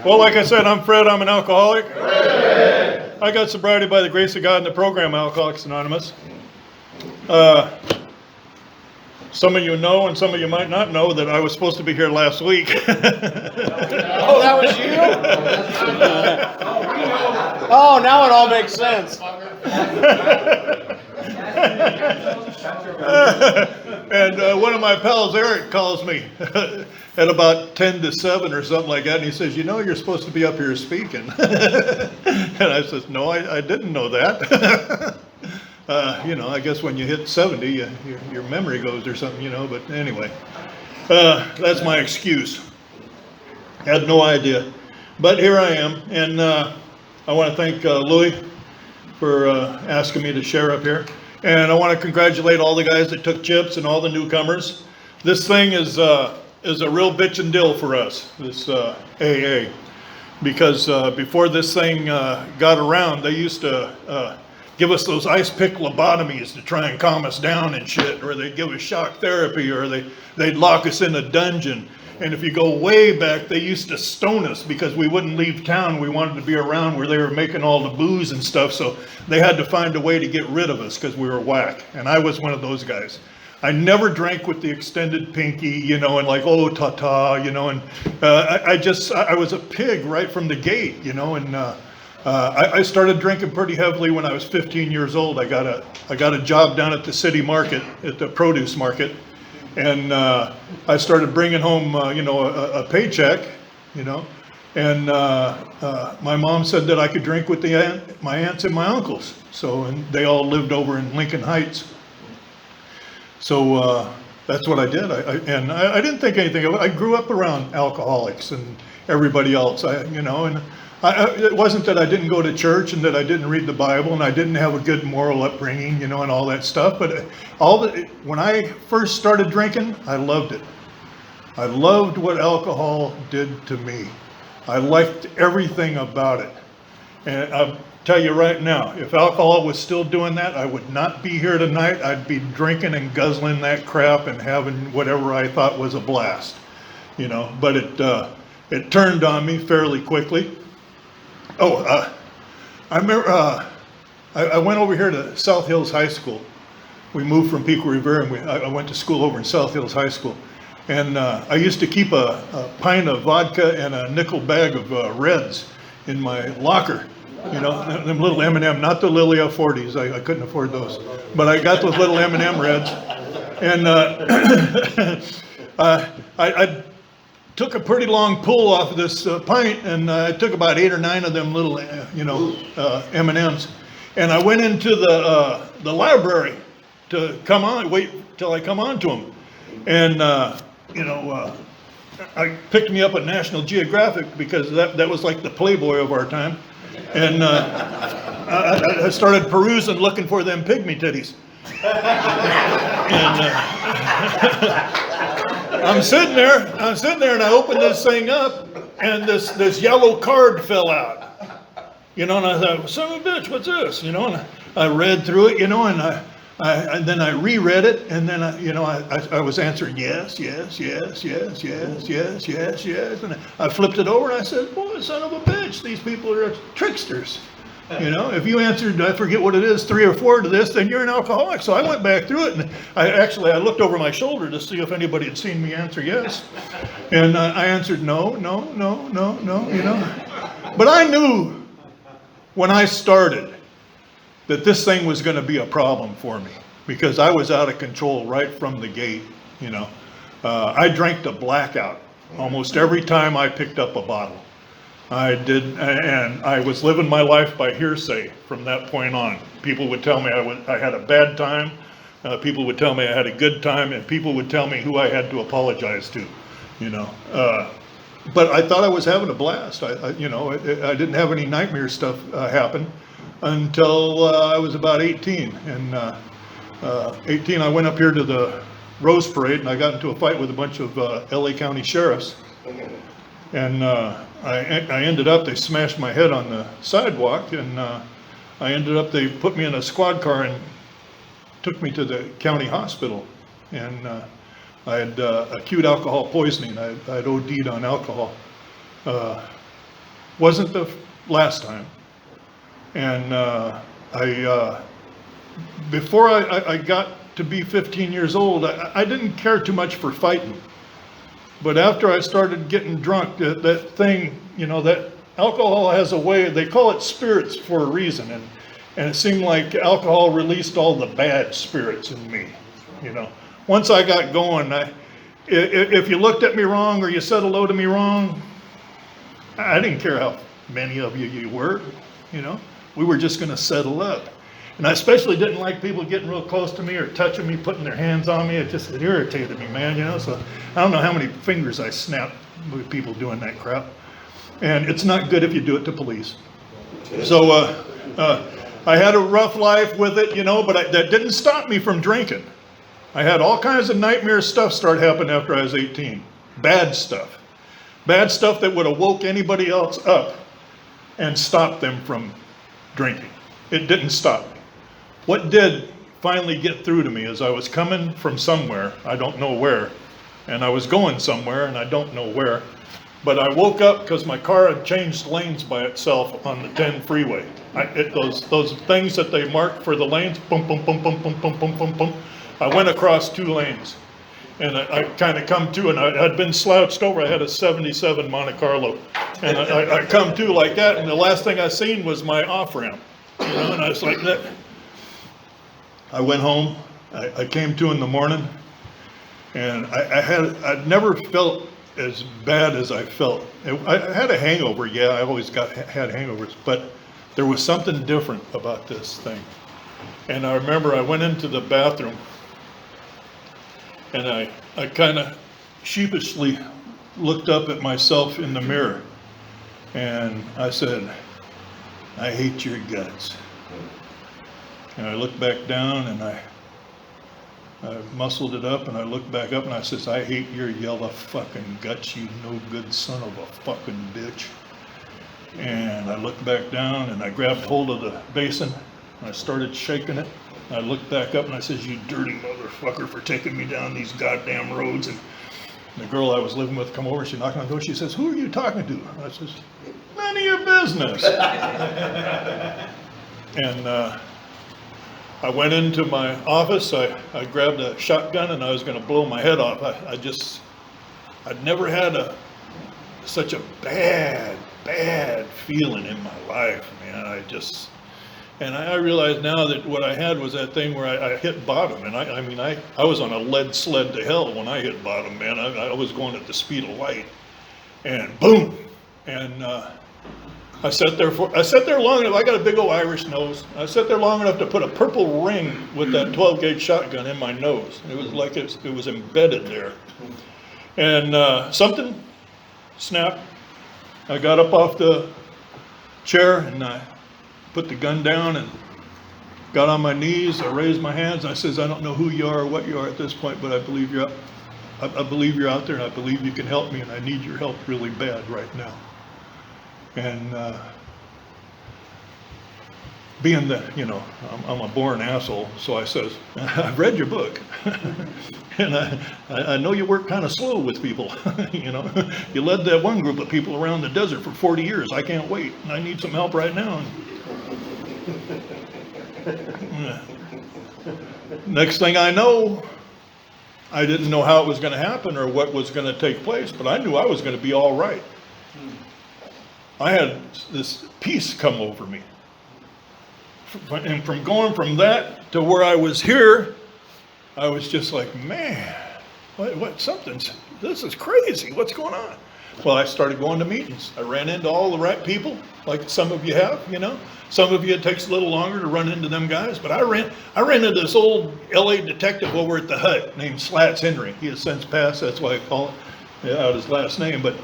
Well, like I said, I'm Fred. I'm an alcoholic. I got sobriety by the grace of God in the program Alcoholics Anonymous. Some of you know, and some of you might not know, that I was supposed to be here last week. Oh, that was you? Oh, now it all makes sense. And one of my pals, Eric, calls me at about 10 to 7 or something like that, and he says, you know, you're supposed to be up here speaking. And I says, no, I didn't know that. You know, I guess when you hit 70, your memory goes or something, you know, but anyway, that's my excuse. Had no idea. But here I am, and I want to thank Louis for asking me to share up here. And I want to congratulate all the guys that took chips and all the newcomers. This thing is a real bitch and dill for us, this AA. Because before this thing got around, they used to give us those ice pick lobotomies to try and calm us down and shit, or they'd give us shock therapy, or they'd lock us in a dungeon. And if you go way back, they used to stone us because we wouldn't leave town. We wanted to be around where they were making all the booze and stuff, so they had to find a way to get rid of us because we were whack. And I was one of those guys. I never drank with the extended pinky, you know, and like, oh, ta-ta, you know, and I was a pig right from the gate, you know, and I started drinking pretty heavily when I was 15 years old. I got a job down at the city market, at the produce market, and I started bringing home, you know, a paycheck, you know, and my mom said that I could drink with my aunts and my uncles. So, and they all lived over in Lincoln Heights. So that's what I did. I didn't think anything of it. I grew up around alcoholics and everybody else, you know, and it wasn't that I didn't go to church and that I didn't read the Bible and I didn't have a good moral upbringing, you know, and all that stuff. But when I first started drinking, I loved it. I loved what alcohol did to me. I liked everything about it. And I'll tell you right now, if alcohol was still doing that, I would not be here tonight. I'd be drinking and guzzling that crap and having whatever I thought was a blast, you know. But it turned on me fairly quickly. Oh, I remember I went over here to South Hills High School. We moved from Pico Rivera, and I went to school over in South Hills High School. And I used to keep a pint of vodka and a nickel bag of Reds in my locker. You know, them little M&M, not the Lilia 40s. I couldn't afford those. But I got those little M&M Reds. And I took a pretty long pull off of this pint, and I took about 8 or 9 of them little, you know, M&Ms. And I went into the library to wait till I come on to them. And, you know, I picked me up a National Geographic because that was like the Playboy of our time. And I started perusing, looking for them pygmy titties. And I'm sitting there, and I opened this thing up, and this yellow card fell out. You know, and I thought, son of a bitch, what's this? You know, and I read through it, you know, and then I reread it, and then I was answering yes, yes, yes, yes, yes, yes, yes, yes, and I flipped it over, and I said, boy, son of a bitch, these people are tricksters. You know, if you answered, I forget what it is, 3 or 4 to this, then you're an alcoholic. So I went back through it, and I looked over my shoulder to see if anybody had seen me answer yes. And I answered no, you know. But I knew when I started that this thing was going to be a problem for me because I was out of control right from the gate, you know. I drank to blackout almost every time I picked up a bottle. I did, and I was living my life by hearsay from that point on. People would tell me I had a bad time, people would tell me I had a good time, and people would tell me who I had to apologize to, you know. But I thought I was having a blast. You know, I didn't have any nightmare stuff happen until I was about 18. And 18, I went up here to the Rose Parade, and I got into a fight with a bunch of LA County sheriffs. And I ended up, they smashed my head on the sidewalk, and they put me in a squad car and took me to the county hospital. And I had acute alcohol poisoning. I had OD'd on alcohol. Wasn't the last time. And before I got to be 15 years old, I didn't care too much for fighting. But after I started getting drunk, that thing, that alcohol has a way, they call it spirits for a reason. And it seemed like alcohol released all the bad spirits in me, Once I got going, if you looked at me wrong or you said hello to me wrong, I didn't care how many of you were, We were just going to settle up. And I especially didn't like people getting real close to me or touching me, putting their hands on me. It irritated me, man, So I don't know how many fingers I snapped with people doing that crap. And it's not good if you do it to police. So I had a rough life with it, but that didn't stop me from drinking. I had all kinds of nightmare stuff start happening after I was 18. Bad stuff. Bad stuff that would have woke anybody else up and stopped them from drinking. It didn't stop me. What did finally get through to me is I was coming from somewhere, I don't know where, and I was going somewhere and I don't know where, but I woke up because my car had changed lanes by itself on the 10 freeway. Those things that they mark for the lanes, boom, boom, boom, boom, boom, boom, boom, boom, boom. I went across 2 lanes. And I kind of come to, and I had been slouched over. I had a 77 Monte Carlo. And I come to like that, and the last thing I seen was my off-ramp. And I was like that. I went home. I came to in the morning, and I'd never felt as bad as I felt. I had a hangover, yeah, I always had hangovers, but there was something different about this thing. And I remember I went into the bathroom, and I kind of sheepishly looked up at myself in the mirror, and I said, I hate your guts. And I looked back down, and I muscled it up, and I looked back up, and I says, I hate your yellow fucking guts, you no good son of a fucking bitch. And I looked back down, and I grabbed hold of the basin, and I started shaking it. I looked back up and I says, you dirty motherfucker for taking me down these goddamn roads. And the girl I was living with come over, she knocked on the door, she says, who are you talking to? I says, none of your business. And I went into my office, I grabbed a shotgun and I was going to blow my head off. I'd never had such a bad feeling in my life, man. And I realize now that what I had was that thing where I hit bottom, and I was on a lead sled to hell when I hit bottom, man. I was going at the speed of light, and boom, and I sat there long enough. I got a big old Irish nose. I sat there long enough to put a purple ring with that 12-gauge shotgun in my nose. It was like it was embedded there, and something snapped. I got up off the chair and I put the gun down and got on my knees. I raised my hands. I says, I don't know who you are or what you are at this point, but I believe you're I believe you're out there, and I believe you can help me, and I need your help really bad right now. And being that, I'm a born asshole, so I says, I've read your book, and I know you work kind of slow with people. You led that one group of people around the desert for 40 years. I can't wait, and I need some help right now. Next thing I know, I didn't know how it was going to happen or what was going to take place, but I knew I was going to be all right. I had this peace come over me. And from going from that to where I was here, I was just like, man, this is crazy. What's going on? Well, I started going to meetings. I ran into all the right people, like some of you have, Some of you, it takes a little longer to run into them guys, but I ran into this old LA detective over at the hut named Slats Henry. He has since passed, that's why I call it out his last name. But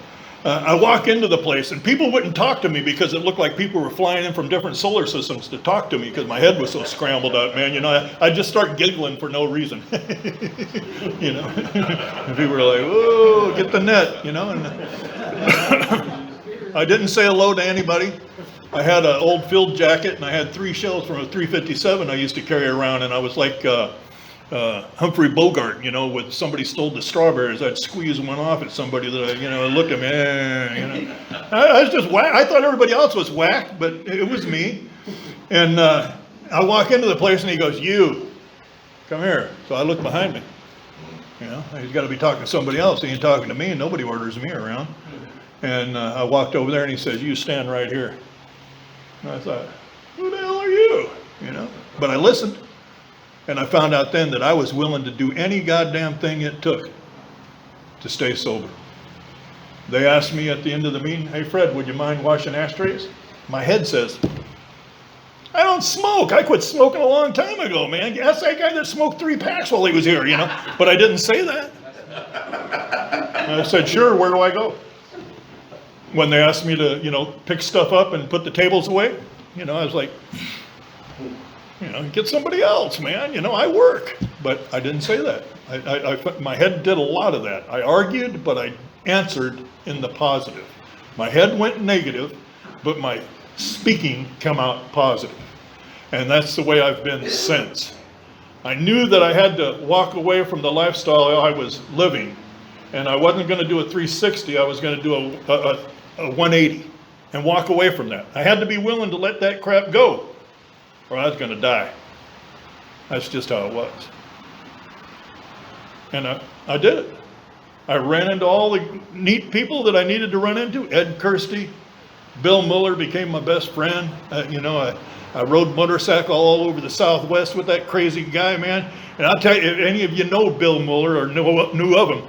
I walk into the place, and people wouldn't talk to me because it looked like people were flying in from different solar systems to talk to me because my head was so scrambled up, man. I just start giggling for no reason. And people were like, "Whoa, get the net," And I didn't say hello to anybody. I had an old field jacket, and I had 3 shells from a .357 I used to carry around, and I was like Humphrey Bogart, you know, when somebody stole the strawberries, I'd squeeze one off at somebody that I, you know, looked at me, you know. I was just whack. I thought everybody else was whacked, but it was me. And I walk into the place and he goes, "You, come here." So I look behind me. You know, he's got to be talking to somebody else. He ain't talking to me, and nobody orders me around. And I walked over there and he says, "You stand right here." And I thought, "Who the hell are you?" You know, but I listened. And I found out then that I was willing to do any goddamn thing it took to stay sober. They asked me at the end of the meeting, "Hey Fred, would you mind washing ashtrays?" My head says, "I don't smoke. I quit smoking a long time ago, man. Ask that guy that smoked 3 packs while he was here, you know." But I didn't say that. I said, "Sure, where do I go?" When they asked me to, you know, pick stuff up and put the tables away, you know, I was like, you know, get somebody else, man. You know, I work. But I didn't say that. My head did a lot of that. I argued, but I answered in the positive. My head went negative, but my speaking come out positive. And that's the way I've been since. I knew that I had to walk away from the lifestyle I was living. And I wasn't going to do a 360. I was going to do a 180 and walk away from that. I had to be willing to let that crap go, or I was going to die. That's just how it was. And I did it. I ran into all the neat people that I needed to run into. Ed Kirsty, Bill Muller became my best friend. You know, I rode motorcycle all over the Southwest with that crazy guy, man. And I'll tell you, if any of you know Bill Muller or knew of him,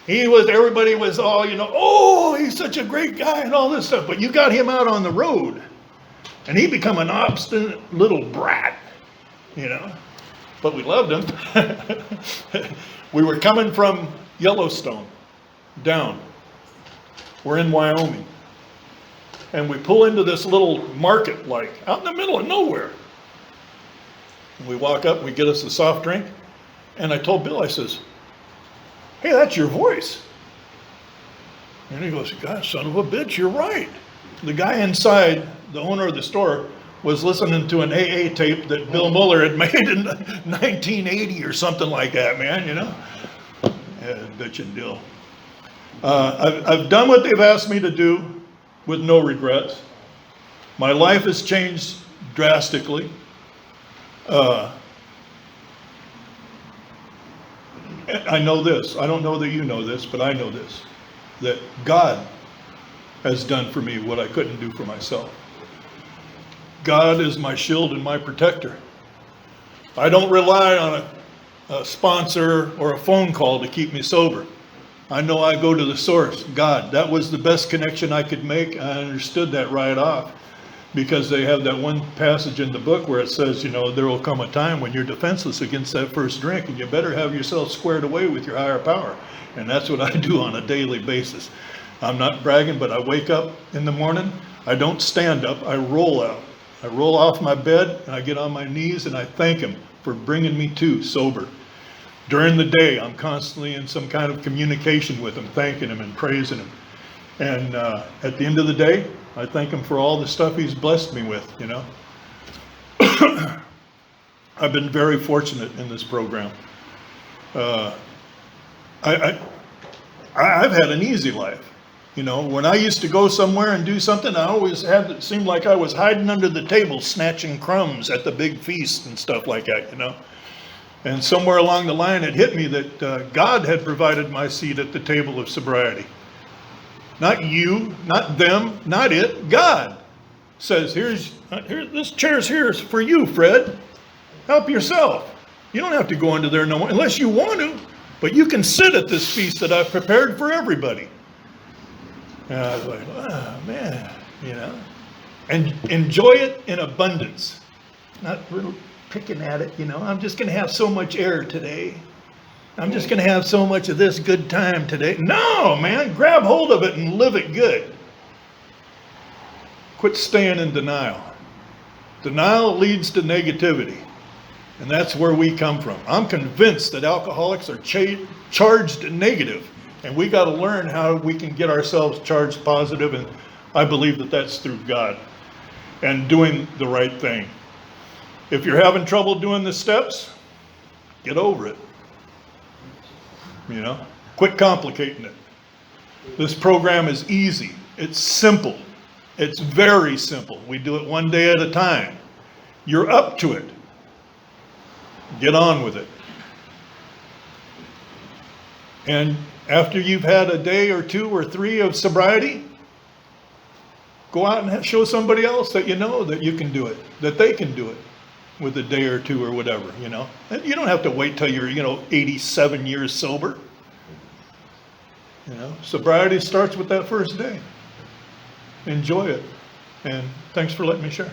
everybody was all, you know, "Oh, he's such a great guy," and all this stuff. But you got him out on the road, and he become an obstinate little brat, you know. But we loved him. We were coming from Yellowstone down. We're in Wyoming. And we pull into this little market, like, out in the middle of nowhere. And we walk up, we get us a soft drink. And I told Bill, I says, "Hey, that's your voice." And he goes, "God, son of a bitch, you're right." The guy inside, the owner of the store, was listening to an AA tape that Bill Muller had made in 1980 or something like that, man, you know. Yeah, bitchin' deal. I've done what they've asked me to do with no regrets. My life has changed drastically. I know this. I don't know that you know this, but I know this. That God has done for me what I couldn't do for myself. God is my shield and my protector. I don't rely on a sponsor or a phone call to keep me sober. I know I go to the source, God. That was the best connection I could make. I understood that right off, because they have that one passage in the book where it says, you know, there will come a time when you're defenseless against that first drink, and you better have yourself squared away with your higher power. And that's what I do on a daily basis. I'm not bragging, but I wake up in the morning. I don't stand up. I roll out. I roll off my bed and I get on my knees and I thank him for bringing me to sober. During the day, I'm constantly in some kind of communication with him, thanking him and praising him. And at the end of the day, I thank him for all the stuff he's blessed me with, you know. I've been very fortunate in this program. I've had an easy life. You know, when I used to go somewhere and do something, I always had it seemed like I was hiding under the table, snatching crumbs at the big feast and stuff like that, you know. And somewhere along the line, it hit me that God had provided my seat at the table of sobriety. Not you, not them, not it. God says, here, this chair's here for you, Fred. Help yourself. You don't have to go into there no more, unless you want to, but you can sit at this feast that I've prepared for everybody. And I was like, oh, man, you know, and enjoy it in abundance. Not really picking at it, you know. I'm just going to have so much air today. I'm just going to have so much of this good time today. No, man, grab hold of it and live it good. Quit staying in denial. Denial leads to negativity. And that's where we come from. I'm convinced that alcoholics are charged negative. And we got to learn how we can get ourselves charged positive, and I believe that that's through God and doing the right thing. If you're having trouble doing the steps, Get over it. You know, quit complicating it. This program is easy. It's simple. It's very simple. We do it one day at a time. You're up to it. Get on with it. And after you've had a day or two or three of sobriety, go out and show somebody else that you know that you can do it, that they can do it with a day or two or whatever, you know. And you don't have to wait till you're, 87 years sober. You know, sobriety starts with that first day. Enjoy it. And thanks for letting me share.